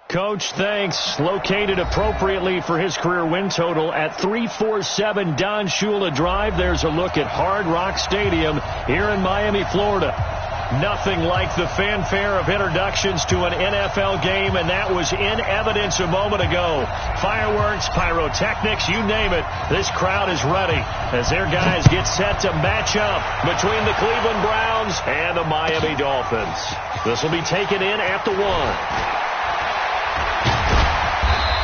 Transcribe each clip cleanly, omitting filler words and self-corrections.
Coach, thanks. Located appropriately for his career win total at 347 Don Shula Drive. There's a look at Hard Rock Stadium here in Miami, Florida. Nothing like the fanfare of introductions to an NFL game, and that was in evidence a moment ago. Fireworks, pyrotechnics, you name it. This crowd is ready as their guys get set to match up between the Cleveland Browns and the Miami Dolphins. This will be taken in at the 1.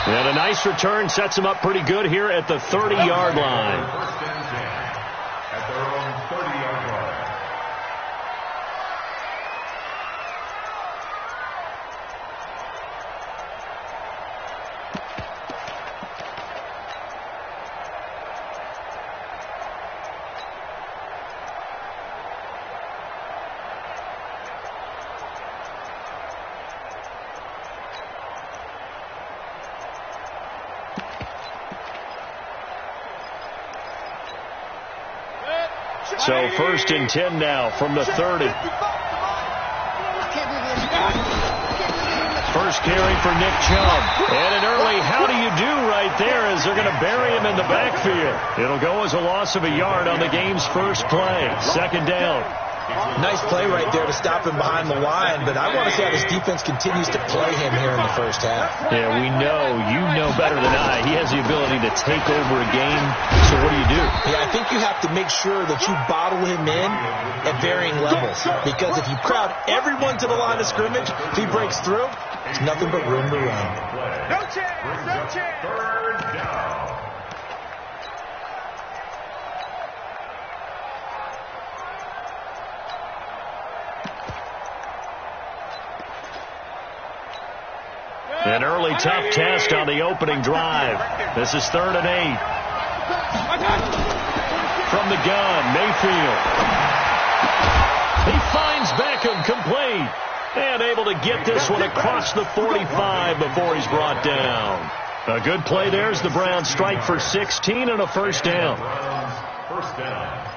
And a nice return sets them up pretty good here at the 30-yard line. First and 10 at their own 30-yard line. So first and 10 now from the 30. First carry for Nick Chubb. And an early how do you do right there as they're going to bury him in the backfield. It'll go as a loss of a yard on the game's first play. Second down. Nice play right there to stop him behind the line, but I want to see how this defense continues to play him here in the first half. Yeah, we know, you know better than I, he has the ability to take over a game. So what do you do? Yeah, I think you have to make sure that you bottle him in at varying levels, because if you crowd everyone to the line of scrimmage, if he breaks through, it's nothing but room to run. No chance, no chance. Third down. An early tough test on the opening drive. This is 3rd and 8. From the gun, Mayfield. He finds Beckham complete. And able to get this one across the 45 before he's brought down. A good play there as the Browns strike for 16 and a first down. First down.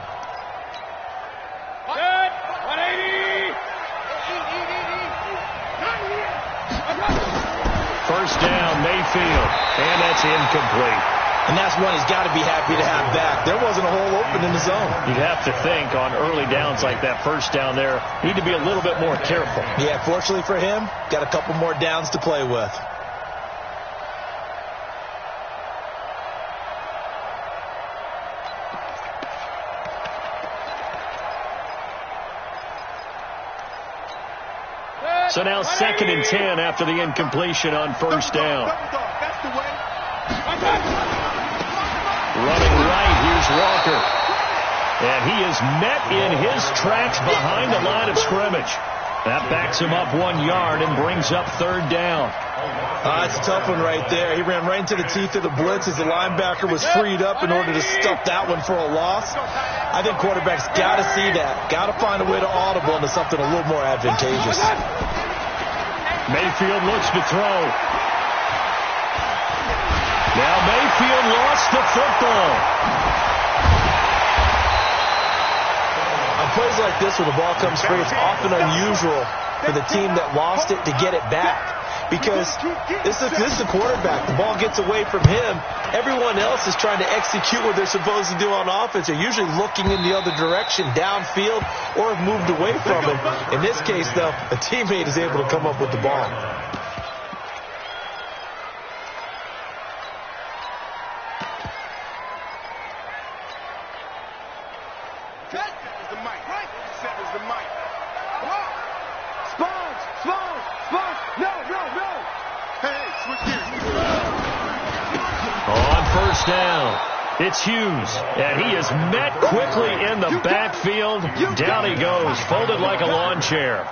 First down, Mayfield, and that's incomplete. And that's one he's got to be happy to have back. There wasn't a hole open in the zone. You'd have to think on early downs like that first down there, need to be a little bit more careful. Yeah, fortunately for him, got a couple more downs to play with. So now 2nd and 10 after the incompletion on first down. Running right, here's Walker. And he is met in his tracks behind the line of scrimmage. That backs him up 1 yard and brings up 3rd down. It's a tough one right there. He ran right into the teeth of the blitz as the linebacker was freed up in order to stuff that one for a loss. I think quarterbacks got to see that. Got to find a way to audible into something a little more advantageous. Mayfield looks to throw. Now Mayfield lost the football. On plays like this where the ball comes free, it's often unusual for the team that lost it to get it back. Because this is the quarterback. The ball gets away from him. Everyone else is trying to execute what they're supposed to do on offense. They're usually looking in the other direction, downfield, or have moved away from him. In this case, though, a teammate is able to come up with the ball. It's Hughes, and he is met quickly in the backfield. Down he goes, folded like a lawn chair.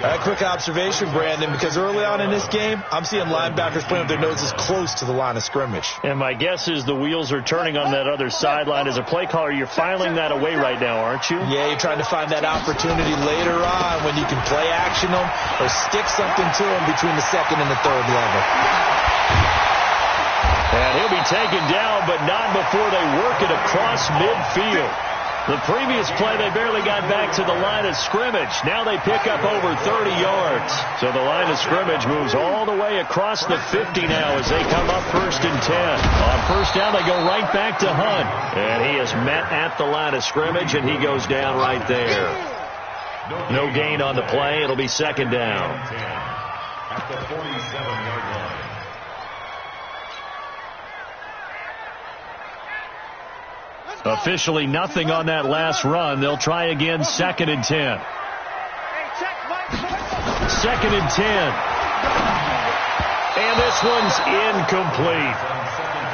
A quick observation, Brandon, because early on in this game, I'm seeing linebackers playing with their noses close to the line of scrimmage. And my guess is the wheels are turning on that other sideline. As a play caller, you're filing that away right now, aren't you? Yeah, you're trying to find that opportunity later on when you can play action them or stick something to them between the 2nd and the 3rd level. And he'll be taken down, but not before they work it across midfield. The previous play, they barely got back to the line of scrimmage. Now they pick up over 30 yards. So the line of scrimmage moves all the way across the 50 now as they come up 1st and 10. On first down, they go right back to Hunt. And he is met at the line of scrimmage, and he goes down right there. No gain on the play. It'll be 2nd down. At the 47-yard line. Officially nothing on that last run. They'll try again, 2nd and 10. 2nd and 10. And this one's incomplete.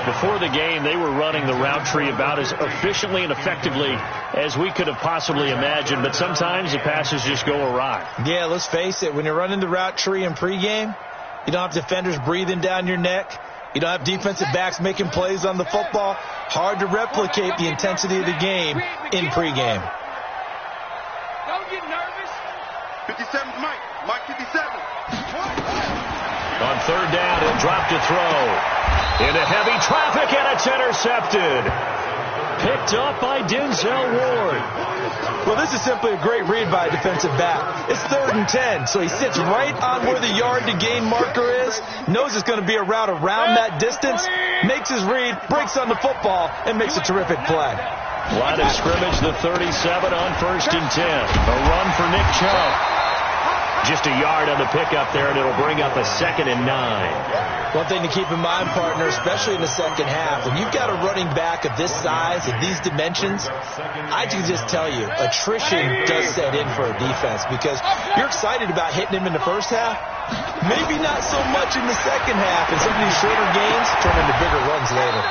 Before the game, they were running the route tree about as efficiently and effectively as we could have possibly imagined, but sometimes the passes just go awry. Yeah, let's face it. When you're running the route tree in pregame, you don't have defenders breathing down your neck. You don't have defensive backs making plays on the football. Hard to replicate the intensity of the game in pregame. Don't get nervous. 57, Mike 57. On 3rd down, he'll drop to throw. Into heavy traffic, and it's intercepted. Picked up by Denzel Ward. Well, this is simply a great read by a defensive back. It's 3rd and 10, so he sits right on where the yard-to-gain marker is, knows it's going to be a route around that distance, makes his read, breaks on the football, and makes a terrific play. Line of scrimmage, the 37 on 1st and 10. A run for Nick Chubb. Just a yard on the pickup there, and it'll bring up a 2nd and 9. One thing to keep in mind, partner, especially in the second half, when you've got a running back of this size, of these dimensions, I can just tell you, attrition does set in for a defense because you're excited about hitting him in the first half. Maybe not so much in the second half, and some of these shorter games turn into bigger runs later.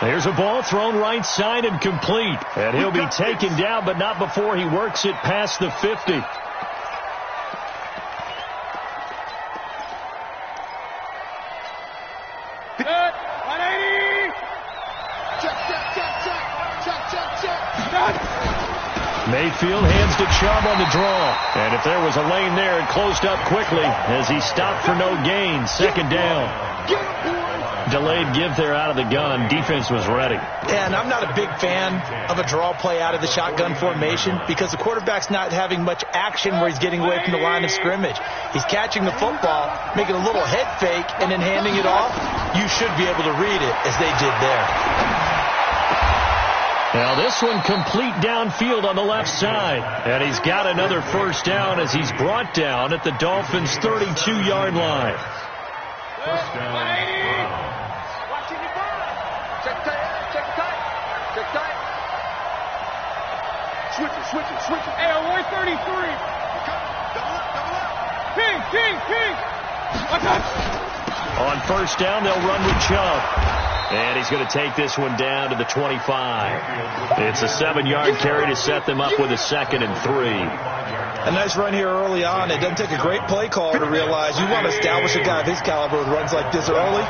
There's a ball thrown right side and complete, and he'll be taken down, but not before he works it past the 50. Mayfield hands to Chubb on the draw. And if there was a lane there, it closed up quickly as he stopped for no gain. 2nd down. Delayed give there out of the gun. Defense was ready. Yeah, and I'm not a big fan of a draw play out of the shotgun formation because the quarterback's not having much action where he's getting away from the line of scrimmage. He's catching the football, making a little head fake, and then handing it off. You should be able to read it as they did there. Now this one complete downfield on the left side. And he's got another 1st down as he's brought down at the Dolphins' 32-yard line. First down. Check tight. Switch it. Hey, 133. King. On 1st down, they'll run with Chubb. And he's going to take this one down to the 25. It's a 7-yard carry to set them up with a 2nd and 3. A nice run here early on. It doesn't take a great play call to realize you want to establish a guy of his caliber with runs like this early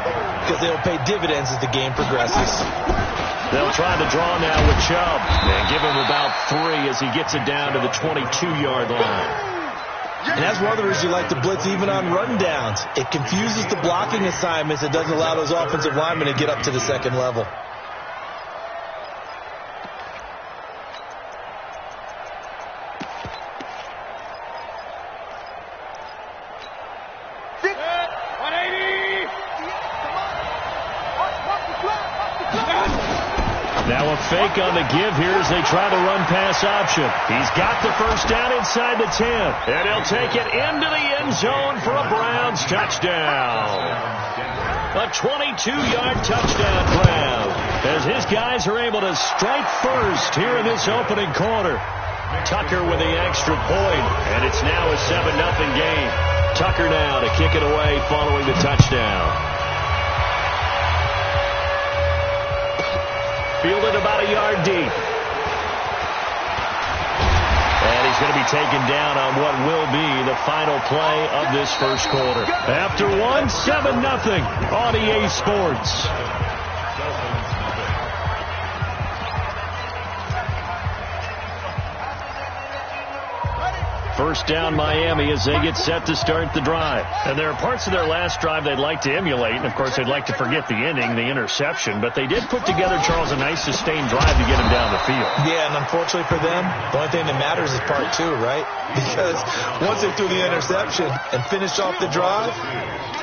because they'll pay dividends as the game progresses. They'll try the draw now with Chubb and give him about 3 as he gets it down to the 22-yard line. And that's one of the reasons you like to blitz even on rundowns. It confuses the blocking assignments. It doesn't allow those offensive linemen to get up to the 2nd level. Now a fake on the give here as they try the run-pass option. He's got the 1st down inside the 10. And he'll take it into the end zone for a Browns touchdown. A 22-yard touchdown grab as his guys are able to strike first here in this opening quarter. Tucker with the extra point, and it's now a 7-0 game. Tucker now to kick it away following the touchdown. Fielded about a yard deep. And he's going to be taken down on what will be the final play of this first quarter. After 7-0 on EA Sports. first down Miami as they get set to start the drive. And there are parts of their last drive they'd like to emulate. And, of course, they'd like to forget the ending, the interception. But they did put together, Charles, a nice sustained drive to get him down the field. Yeah, and unfortunately for them, the only thing that matters is part two, right? Because once they threw the interception and finished off the drive,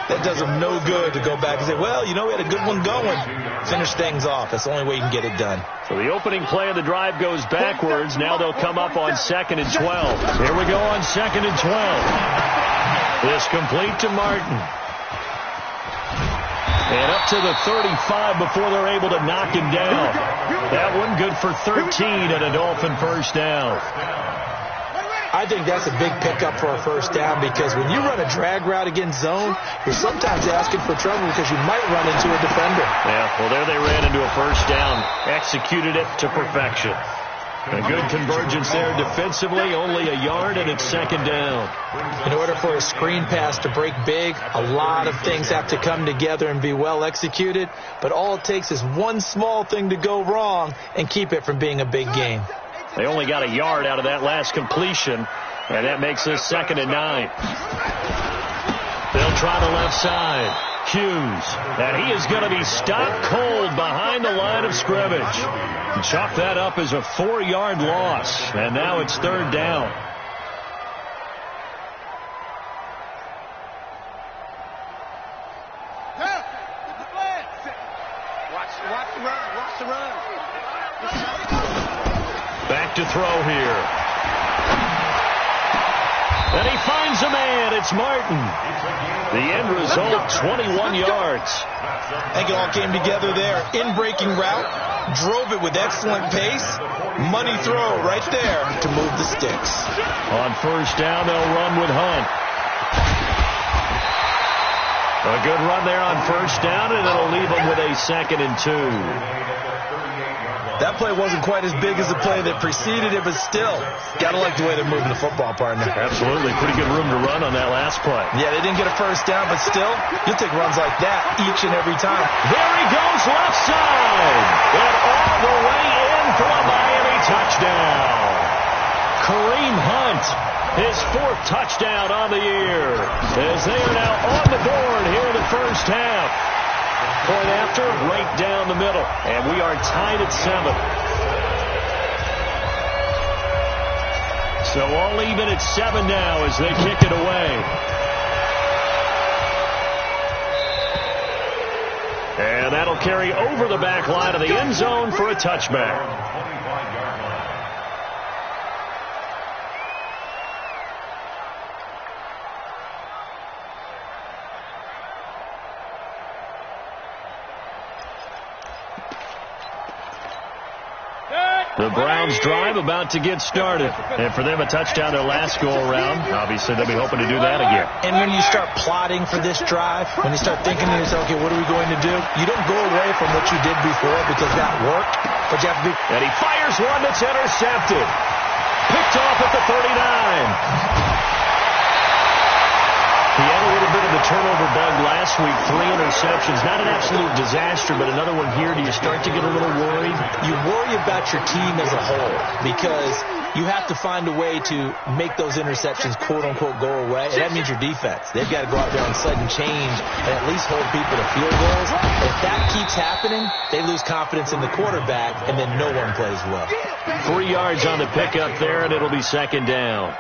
that does them no good to go back and say, well, you know, we had a good one going. Finish things off. That's the only way you can get it done. So the opening play of the drive goes backwards. Now they'll come up on 2nd and 12. Here we go on 2nd and 12. This complete to Martin. And up to the 35 before they're able to knock him down. That one good for 13 and a Dolphin first down. I think that's a big pickup for a first down because when you run a drag route against zone, you're sometimes asking for trouble because you might run into a defender. Yeah, well, there they ran into a first down. Executed it to perfection. A good convergence there defensively, only a yard, and it's 2nd down. In order for a screen pass to break big, a lot of things have to come together and be well executed, but all it takes is one small thing to go wrong and keep it from being a big game. They only got a yard out of that last completion, and that makes this 2nd and 9. They'll try the left side. Hughes, and he is going to be stopped cold behind the line of scrimmage. Chalk that up as a 4-yard loss, and now it's 3rd down. Watch the run. Back to throw here. And he finds a man. It's Martin. The end result, 21 yards. I think it all came together there. In-breaking route. Drove it with excellent pace. Money throw right there to move the sticks. On first down, they'll run with Hunt. A good run there on first down, and it'll leave them with a 2nd and 2. That play wasn't quite as big as the play that preceded it, but still, got to like the way they're moving the football, partner. Absolutely. Pretty good room to run on that last play. Yeah, they didn't get a first down, but still, you'll take runs like that each and every time. There he goes, left side. And all the way in for a Miami touchdown. Kareem Hunt, his 4th touchdown on the year, as they are now on the board here in the first half. Point after, right down the middle. And we are tied at 7. So all even at 7 now as they kick it away. And that'll carry over the back line of the end zone for a touchback. The Browns drive about to get started. And for them, a touchdown their last go-around. Obviously, they'll be hoping to do that again. And when you start plotting for this drive, when you start thinking to yourself, okay, what are we going to do? You don't go away from what you did before because that worked. But you have to be... And he fires one that's intercepted. Picked off at the 39. He had a little bit of a turnover bug last week, 3 interceptions. Not an absolute disaster, but another one here. Do you start to get a little worried? You worry about your team as a whole because you have to find a way to make those interceptions, quote-unquote, go away. And that means your defense. They've got to go out there on sudden change and at least hold people to field goals. If that keeps happening, they lose confidence in the quarterback, and then no one plays well. 3 yards on the pickup there, and it'll be 2nd down.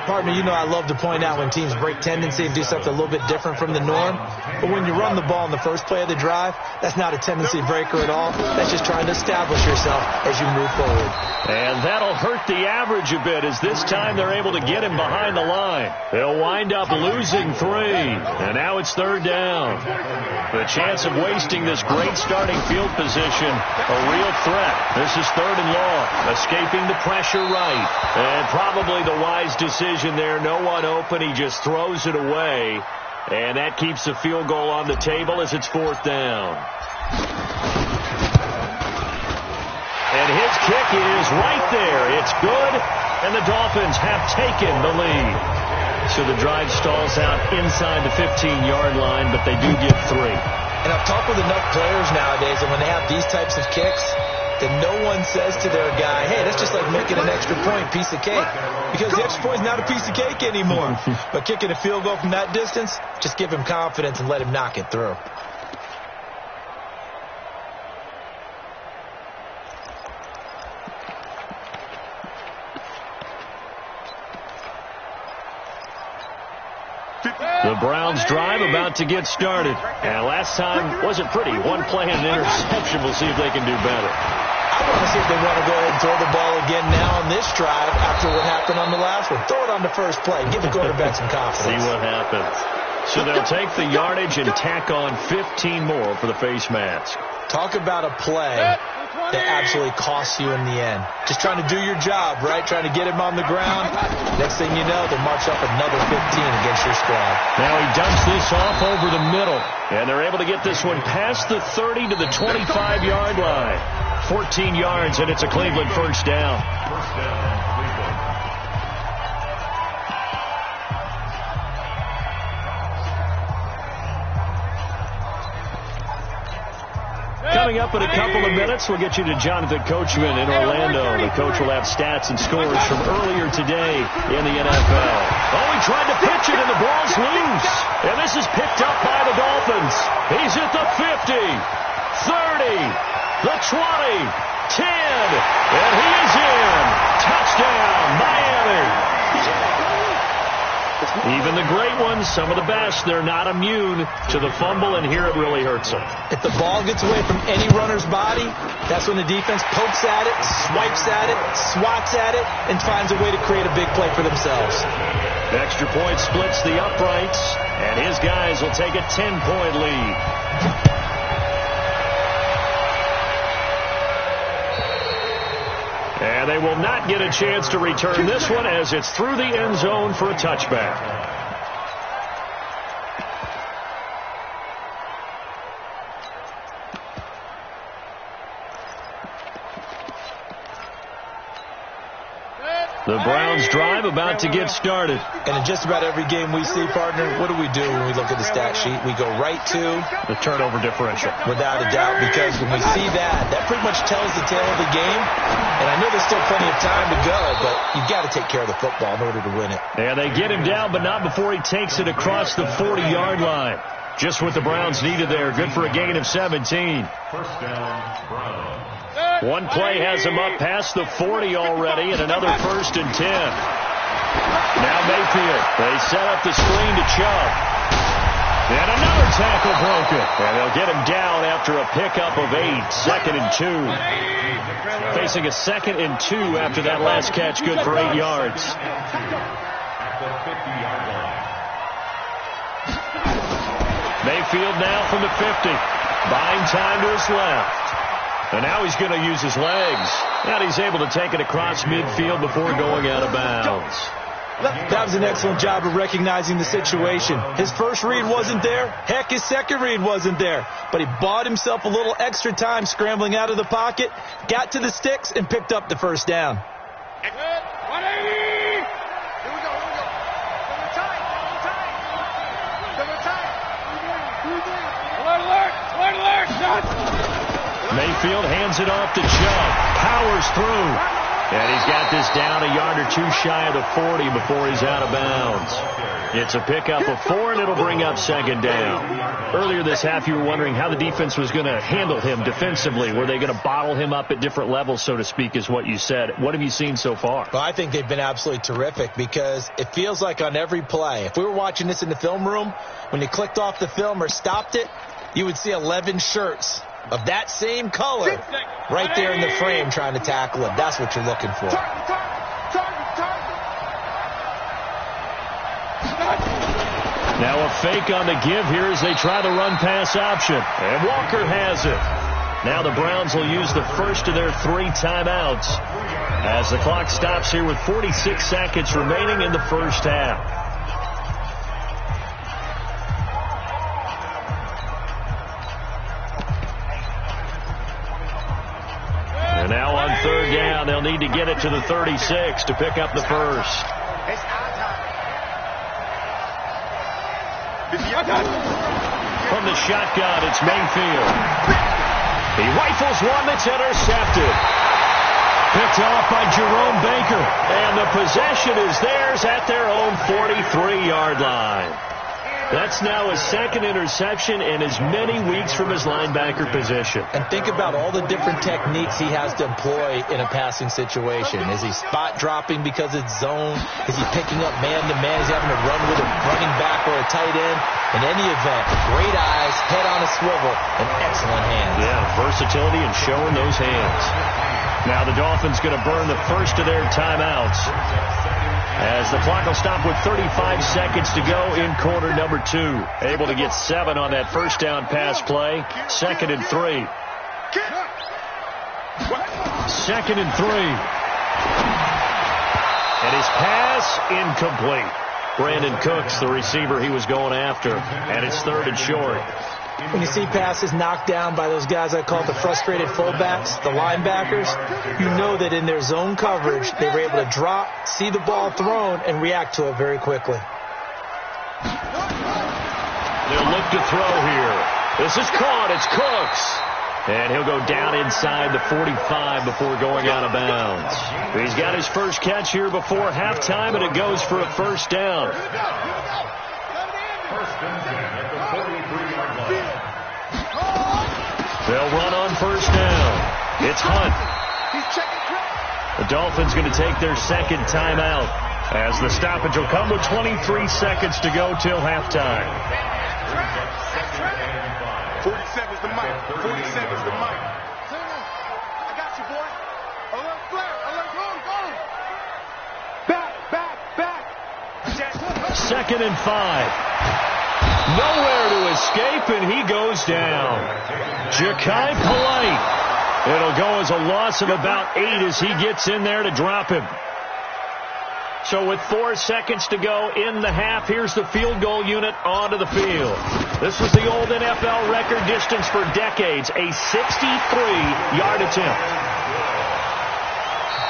Partner, you know I love to point out when teams break tendency and do something a little bit different from the norm. But when you run the ball in the first play of the drive, that's not a tendency breaker at all. That's just trying to establish yourself as you move forward. And that'll hurt the average a bit as this time they're able to get him behind the line. They'll wind up losing 3. And now it's 3rd down. The chance of wasting this great starting field position, a real threat. This is 3rd and long. Escaping the pressure right. And probably the wise decision there. No one open. He just throws it away. And that keeps the field goal on the table as it's 4th down. And his kick is right there. It's good, and the Dolphins have taken the lead. So the drive stalls out inside the 15-yard line, but they do get 3. And I've talked with enough players nowadays, and when they have these types of kicks, then no one says to their guy, hey, that's just like making an extra point, piece of cake. Because the extra point is not a piece of cake anymore. But kicking a field goal from that distance, just give him confidence and let him knock it through. The Browns drive about to get started. And last time wasn't pretty. One play and an interception. We'll see if they can do better. I want to see if they want to go ahead and throw the ball again now on this drive after what happened on the last one. Throw it on the first play. Give the quarterback some confidence. See what happens. So they'll take the yardage and tack on 15 more for the face mask. Talk about a play that absolutely costs you in the end. Just trying to do your job, right? Trying to get him on the ground. Next thing you know, they march up another 15 against your squad. Now he dumps this off over the middle. And they're able to get this one past the 30 to the 25-yard line. 14 yards, and it's a Cleveland first down. First down, Cleveland. Coming up in a couple of minutes, we'll get you to Jonathan Coachman in Orlando. The coach will have stats and scores from earlier today in the NFL. Oh, he tried to pitch it, and the ball's loose. And this is picked up by the Dolphins. He's at the 50, 30, the 20, 10, and he is in. Touchdown, Miami. Even the great ones, some of the best, they're not immune to the fumble, and here it really hurts them. If the ball gets away from any runner's body, that's when the defense pokes at it, swipes at it, swats at it, and finds a way to create a big play for themselves. Extra point splits the uprights, and his guys will take a 10-point lead. And they will not get a chance to return this one as it's through the end zone for a touchback. The Browns drive about to get started. And in just about every game we see, partner, what do we do when we look at the stat sheet? We go right to the turnover differential. Without a doubt, because when we see that, that pretty much tells the tale of the game. And I know there's still plenty of time to go, but you've got to take care of the football in order to win it. And they get him down, but not before he takes it across the 40-yard line. Just what the Browns needed there. Good for a gain of 17. First down, Browns. One play has him up past the 40 already, and another 1st and 10. Now Mayfield. They set up the screen to Chubb. And another tackle broken. And they'll get him down after a pickup of 8. 2nd and 2. Facing a 2nd and 2 after that last catch. Good for 8 yards. At the 50-yard line. Mayfield now from the 50. Buying time to his left. And now he's going to use his legs. And he's able to take it across midfield before going out of bounds. That was an excellent job of recognizing the situation. His first read wasn't there. Heck, his second read wasn't there. But he bought himself a little extra time scrambling out of the pocket, got to the sticks, and picked up the first down. 180! Here we go. Alert! Shots! Mayfield hands it off to Chubb. Powers through. And he's got this down a yard or two shy of the 40 before he's out of bounds. It's a pickup of 4, and it'll bring up 2nd down. Earlier this half, you were wondering how the defense was going to handle him defensively. Were they going to bottle him up at different levels, so to speak, is what you said. What have you seen so far? Well, I think they've been absolutely terrific because it feels like on every play, if we were watching this in the film room, when you clicked off the film or stopped it, you would see 11 shirts of that same color right there in the frame trying to tackle him. That's what you're looking for. Now a fake on the give here as they try the run-pass option. And Walker has it. Now the Browns will use the first of their 3 timeouts as the clock stops here with 46 seconds remaining in the first half. And now on 3rd down, they'll need to get it to the 36 to pick up the first. From the shotgun, it's Mayfield. He rifles one that's intercepted. Picked off by Jerome Baker. And the possession is theirs at their own 43-yard line. That's now his second interception in as many weeks from his linebacker position. And think about all the different techniques he has to employ in a passing situation. Is he spot dropping because it's zone? Is he picking up man-to-man? Is he having to run with a running back or a tight end? In any event, great eyes, head on a swivel, and excellent hands. Yeah, versatility and showing those hands. Now the Dolphins going to burn the first of their timeouts, as the clock will stop with 35 seconds to go in quarter number 2. Able to get 7 on that first down pass play. 2nd and 3. 2nd and 3. And his pass incomplete. Brandon Cooks, the receiver he was going after. And it's 3rd and short. When you see passes knocked down by those guys I call the frustrated fullbacks, the linebackers, you know that in their zone coverage, they were able to drop, see the ball thrown, and react to it very quickly. They'll look to throw here. This is caught. It's Cooks. And he'll go down inside the 45 before going out of bounds. He's got his first catch here before halftime, and it goes for a first down. They'll run on first down. It's Hunt. The Dolphins going to take their second timeout, as the stoppage will come with 23 seconds to go till halftime. 47's the mic. 47's the mic. I got you, boy. Alert flare. Alert, go. Back. 2nd and 5. Nowhere to escape, and he goes down. Ja'Kai Polite. It'll go as a loss of about 8 as he gets in there to drop him. So with 4 seconds to go in the half, here's the field goal unit onto the field. This was the old NFL record distance for decades, a 63-yard attempt.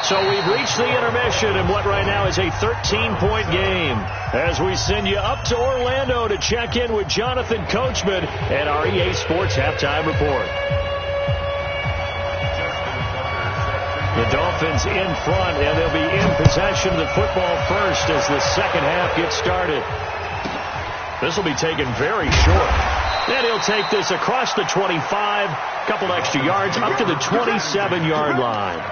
So we've reached the intermission in what right now is a 13-point game, as we send you up to Orlando to check in with Jonathan Coachman at our EA Sports Halftime Report. The Dolphins in front, and they'll be in possession of the football first as the second half gets started. This will be taken very short. Then he'll take this across the 25, a couple extra yards, up to the 27-yard line.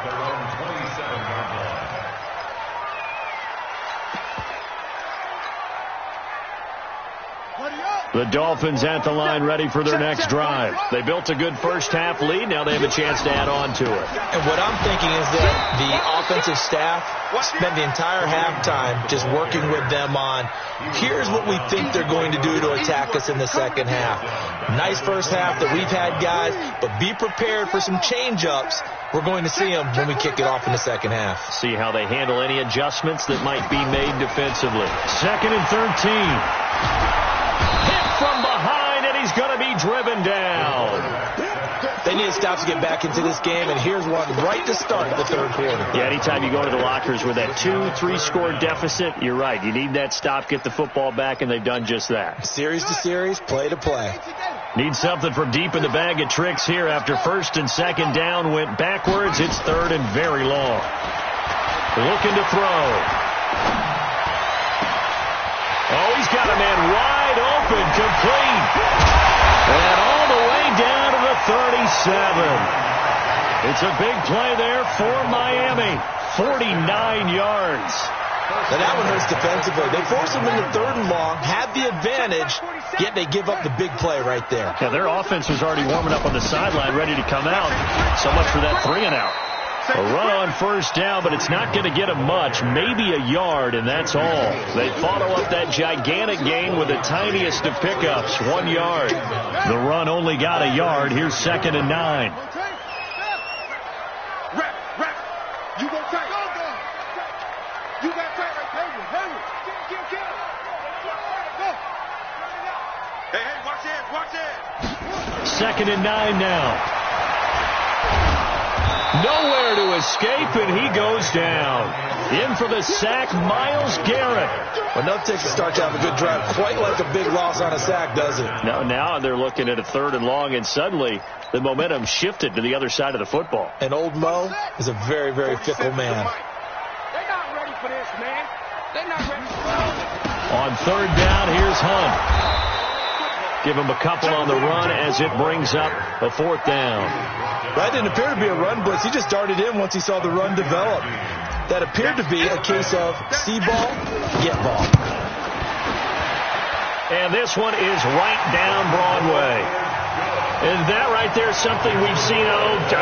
The Dolphins at the line, ready for their next drive. They built a good first half lead. Now they have a chance to add on to it. And what I'm thinking is that the offensive staff spent the entire halftime just working with them on, here's what we think they're going to do to attack us in the second half. Nice first half that we've had, guys, but be prepared for some change-ups. We're going to see them when we kick it off in the second half. See how they handle any adjustments that might be made defensively. 2nd and 13. Hit from behind, and he's going to be driven down. They need to stop to get back into this game, and here's one right to start the third quarter. Yeah, anytime you go to the lockers with that 2-3 score deficit, you're right. You need that stop, get the football back, and they've done just that. Series to series, play to play. Need something from deep in the bag of tricks here after 1st and 2nd down went backwards. It's 3rd and very long. Looking to throw. Oh, he's got a man wide open, complete. And all the way down to the 37. It's a big play there for Miami. 49 yards. Now that one hurts defensively. They force him into 3rd and long, had the advantage, yet they give up the big play right there. Yeah, their offense was already warming up on the sideline, ready to come out. So much for that 3 and out. A run on first down, but it's not going to get them much, maybe a yard, and that's all. They follow up that gigantic gain with the tiniest of pickups, 1 yard. The run only got a yard. Here's 2nd and 9. You go tight. You got tight. Hurry. Go. Hey, watch it. 2nd and 9 now. Nowhere to escape, and he goes down. In for the sack, Myles Garrett. Well, no takes a start to have a good drive. Quite like a big loss on a sack, does it? Now they're looking at a 3rd and long, and suddenly the momentum shifted to the other side of the football. And old Mo is a very, very fickle man. They're not ready for this, man. They're not ready for this. On 3rd down, here's Hunt. Give him a couple on the run as it brings up a 4th down. That didn't appear to be a run blitz. He just darted in once he saw the run develop. That appeared to be a case of see ball, get ball. And this one is right down Broadway. And that right there is something we've seen, 15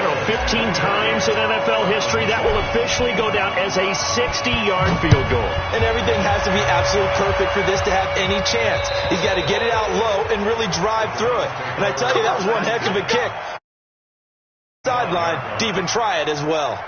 times in NFL history. That will officially go down as a 60-yard field goal. And everything has to be absolutely perfect for this to have any chance. He's got to get it out low and really drive through it. And I tell you, that was one heck of a kick. Sideline to even try it as well.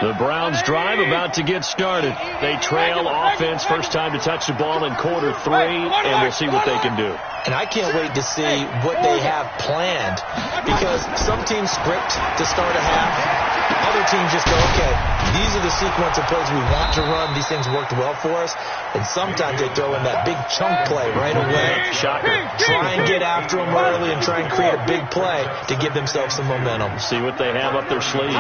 The Browns drive about to get started. They trail offense, first time to touch the ball in quarter 3, and we'll see what they can do. And I can't wait to see what they have planned, because some teams script to start a half. Other teams just go, okay, these are the sequence of plays we want to run. These things worked well for us. And sometimes they throw in that big chunk play right away. Shocker. Try and get after them early and try and create a big play to give themselves some momentum. See what they have up their sleeve.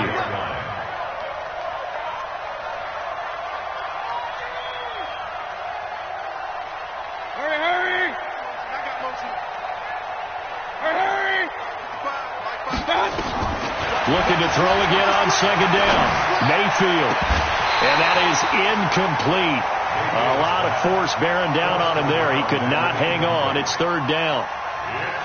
Looking to throw again on 2nd down. Mayfield. And that is incomplete. A lot of force bearing down on him there. He could not hang on. It's 3rd down.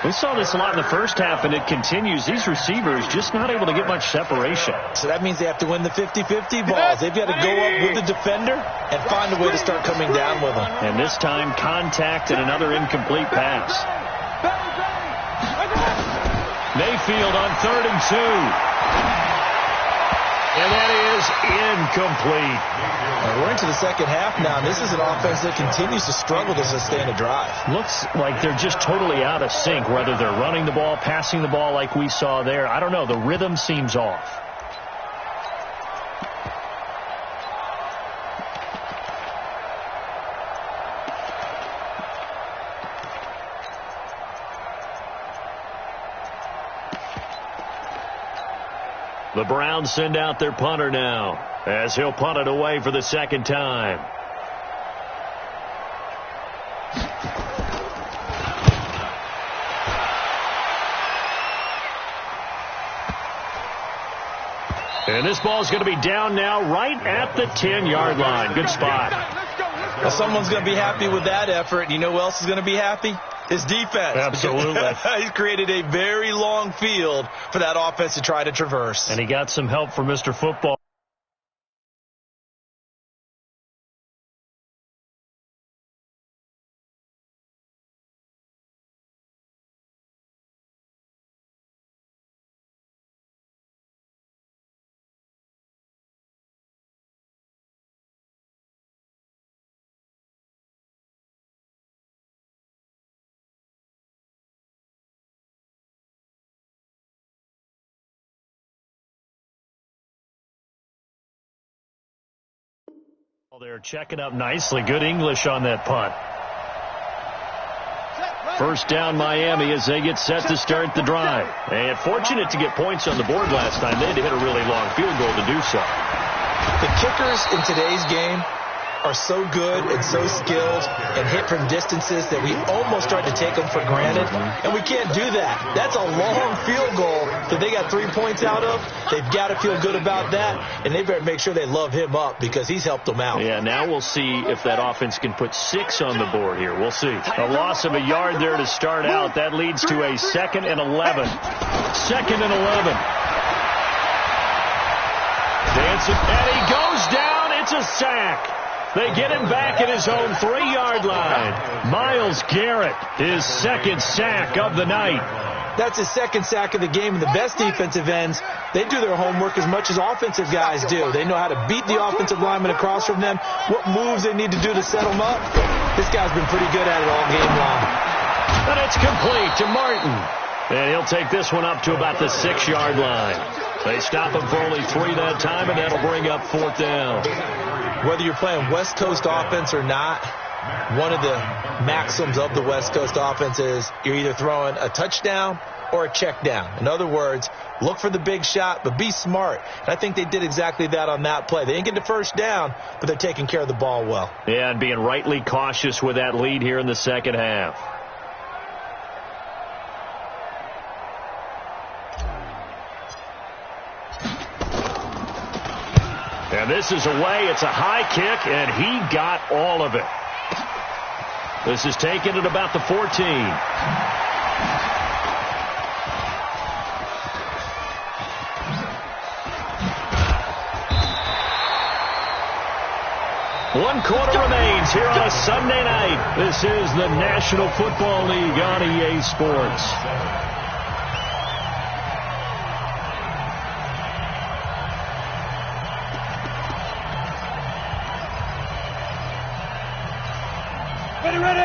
We saw this a lot in the first half, and it continues. These receivers just not able to get much separation. So that means they have to win the 50-50 balls. They've got to go up with the defender and find a way to start coming down with them. And this time, contact and another incomplete pass. Mayfield on 3rd and 2. And that is incomplete. We're into the second half now, and this is an offense that continues to struggle to sustain a drive. Looks like they're just totally out of sync, whether they're running the ball, passing the ball like we saw there. I don't know. The rhythm seems off. The Browns send out their punter now, as he'll punt it away for the 2nd time. And this ball's going to be down now right at the 10-yard line. Good spot. Well, someone's going to be happy with that effort. You know who else is going to be happy? His defense. Absolutely. He's created a very long field for that offense to try to traverse. And he got some help from Mr. Football. They're checking up nicely. Good English on that punt. First down Miami as they get set to start the drive. And fortunate to get points on the board last time. They had to hit a really long field goal to do so. The kickers in today's game are so good and so skilled and hit from distances that we almost start to take them for granted, and we can't do that. That's a long field goal that they got 3 points out of. They've got to feel good about that, and they better make sure they love him up because he's helped them out. Yeah, now we'll see if that offense can put 6 on the board here. We'll see. A loss of a yard there to start out. That leads to a 2nd and 11. 2nd and 11. Dancing, and he goes down. It's a sack. They get him back at his own 3-yard line. Myles Garrett, his 2nd sack of the night. That's his second sack of the game, and the best defensive ends, they do their homework as much as offensive guys do. They know how to beat the offensive lineman across from them, what moves they need to do to set them up. This guy's been pretty good at it all game long. And it's complete to Martin. And he'll take this one up to about the 6-yard line. They stop him for only 3 that time, and that'll bring up 4th down. Whether you're playing West Coast offense or not, one of the maxims of the West Coast offense is you're either throwing a touchdown or a check down. In other words, look for the big shot, but be smart. And I think they did exactly that on that play. They didn't get the first down, but they're taking care of the ball well. Yeah, and being rightly cautious with that lead here in the second half. And this is away. It's a high kick, and he got all of it. This is taken at about the 14. One quarter remains here on a Sunday night. This is the National Football League on EA Sports.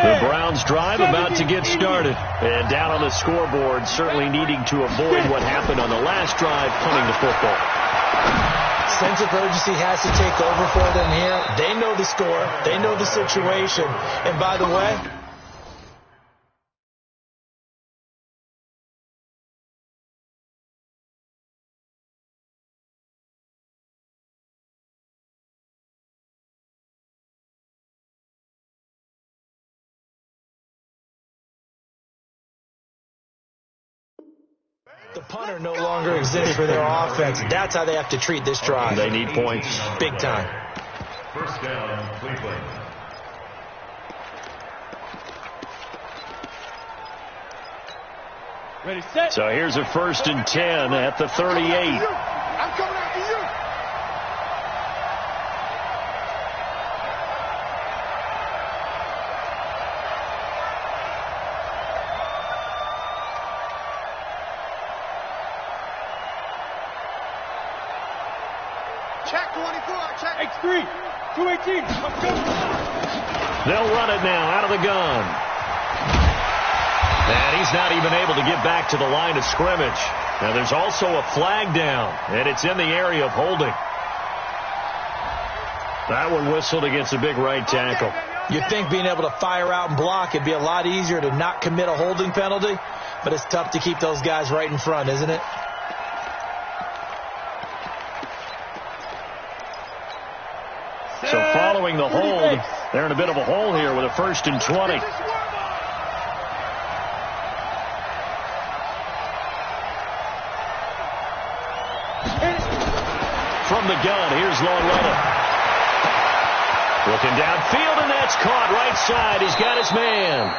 The Browns drive about to get started. And down on the scoreboard, certainly needing to avoid what happened on the last drive, punting the football. Sense of urgency has to take over for them here. They know the score. They know the situation. And by the way, the punter no longer exists for their offense. That's how they have to treat this drive. They need points. Big time. First down, Cleveland. Ready, set. So here's a 1st and 10 at the 38. I'm coming after you. Check 24, check. X3, 218, let's go. They'll run it now out of the gun. And he's not even able to get back to the line of scrimmage. Now there's also a flag down, and it's in the area of holding. That one whistled against a big right tackle. You'd think being able to fire out and block, it'd be a lot easier to not commit a holding penalty, but it's tough to keep those guys right in front, isn't it? So following the hold, they're in a bit of a hole here with a 1st and 20. From the gun, here's Lawletta. Looking downfield, and that's caught right side. He's got his man.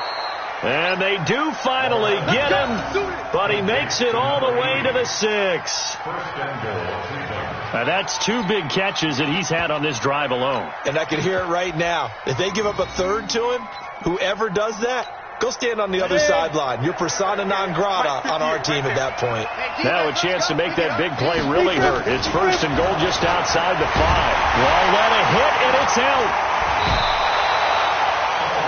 And they do finally get him, but he makes it all the way to the 6. Now that's 2 big catches that he's had on this drive alone. And I can hear it right now. If they give up a 3rd to him, whoever does that, go stand on the other sideline. You're persona non grata on our team at that point. Now a chance to make that big play really hurt. It's 1st and goal just outside the 5. Lawletta hit, and it's out.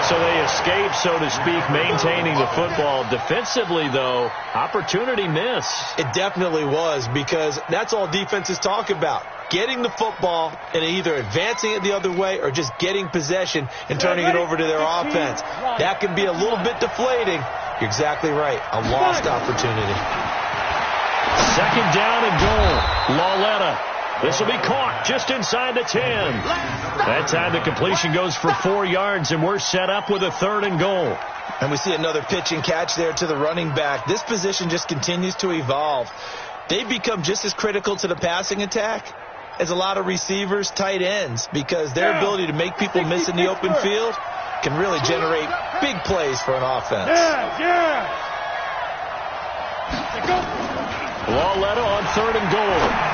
So they escape, so to speak, maintaining the football. Defensively, though, opportunity miss. It definitely was, because that's all defenses talk about. Getting the football and either advancing it the other way or just getting possession and turning it over to their offense. That can be a little bit deflating. You're exactly right. A lost opportunity. 2nd down and goal. Lawletta. This will be caught just inside the 10. That time the completion goes for 4 yards, and we're set up with a 3rd and goal. And we see another pitch and catch there to the running back. This position just continues to evolve. They become just as critical to the passing attack as a lot of receivers, tight ends, because their ability to make people miss in the open field can really generate big plays for an offense. Lawletta on 3rd and goal.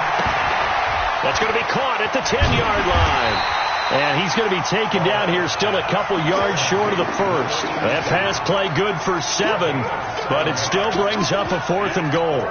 That's going to be caught at the 10-yard line. And he's going to be taken down here still a couple yards short of the first. That pass play good for 7, but it still brings up a 4th and goal.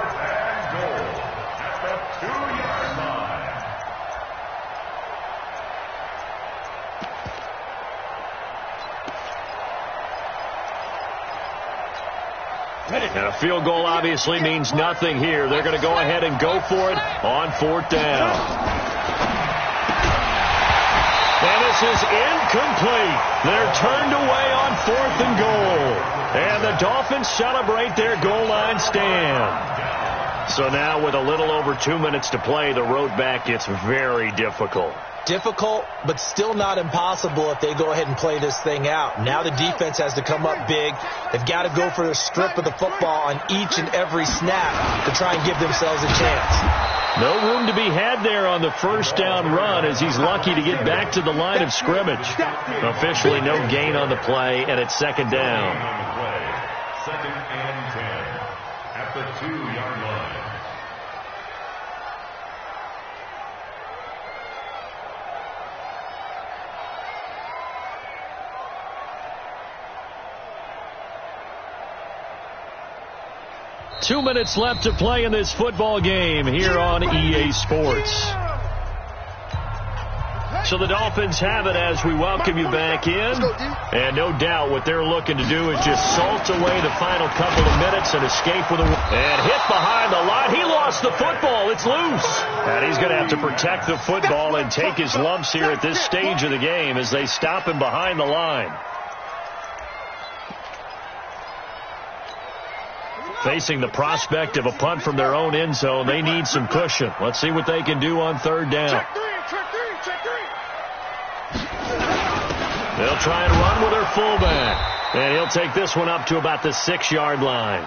And a field goal obviously means nothing here. They're going to go ahead and go for it on 4th down. And this is incomplete. They're turned away on 4th and goal. And the Dolphins celebrate their goal line stand. So now with a little over 2 minutes to play, the road back gets very difficult. Difficult, but still not impossible if they go ahead and play this thing out. Now the defense has to come up big. They've got to go for a strip of the football on each and every snap to try and give themselves a chance. No room to be had there on the first down run as he's lucky to get back to the line of scrimmage. Officially no gain on the play, and it's 2nd down. 2nd and 10 at the 2-yard line. Two minutes left to play in this football game here on EA Sports. So the Dolphins have it as we welcome you back in. And no doubt what they're looking to do is just salt away the final couple of minutes and escape with a win. And hit behind the line. He lost the football. It's loose. And he's going to have to protect the football and take his lumps here at this stage of the game as they stop him behind the line. Facing the prospect of a punt from their own end zone, they need some cushion. Let's see what they can do on 3rd down. Check three. They'll try and run with their fullback. And he'll take this one up to about the 6-yard line.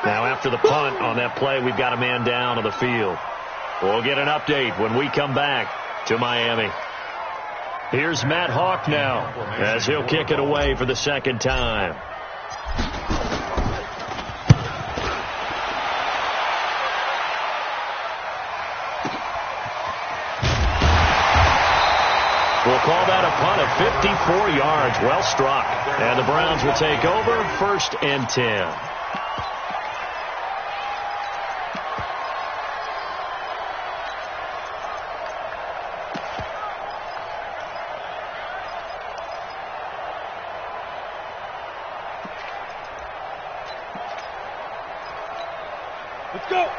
Now after the punt on that play, we've got a man down on the field. We'll get an update when we come back to Miami. Here's Matt Hawk now as he'll kick it away for the 2nd time. We'll call that a punt of 54 yards. Well struck. And the Browns will take over 1st and 10.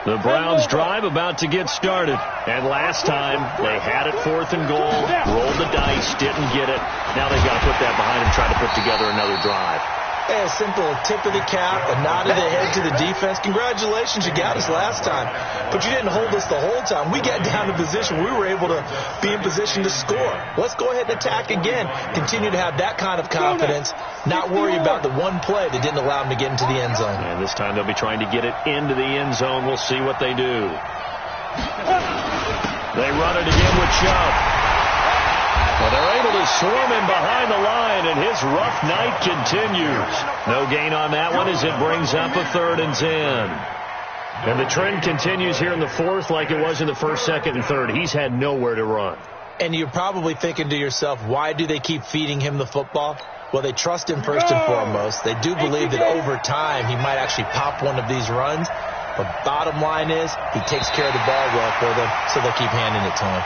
The Browns drive about to get started. And last time, they had it 4th and goal, rolled the dice, didn't get it. Now they've got to put that behind them, try to put together another drive. A simple tip of the cap, a nod of the head to the defense. Congratulations, you got us last time. But you didn't hold us the whole time. We got down to position. We were able to be in position to score. Let's go ahead and attack again. Continue to have that kind of confidence. Not worry about the one play that didn't allow them to get into the end zone. And this time they'll be trying to get it into the end zone. We'll see what they do. They run it again with Chubb. Well, they're able to swarm him behind the line, and his rough night continues. No gain on that one as it brings up a 3rd and 10. And the trend continues here in the 4th like it was in the 1st, 2nd, and 3rd. He's had nowhere to run. And you're probably thinking to yourself, why do they keep feeding him the football? Well, they trust him first and foremost. They do believe that over time he might actually pop one of these runs. But bottom line is he takes care of the ball well for them, so they keep handing it to him.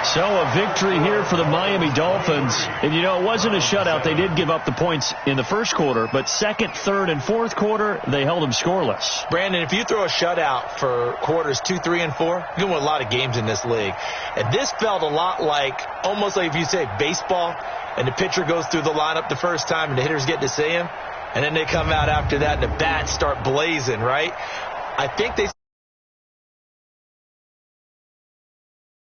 So a victory here for the Miami Dolphins. And, you know, it wasn't a shutout. They did give up the points in the 1st quarter, but 2nd, 3rd, and 4th quarter, they held them scoreless. Brandon, if you throw a shutout for quarters 2, 3, and 4, you're going to win a lot of games in this league. And this felt a lot like, almost like if you say baseball, and the pitcher goes through the lineup the first time, and the hitters get to see him, and then they come out after that, and the bats start blazing, right? I think they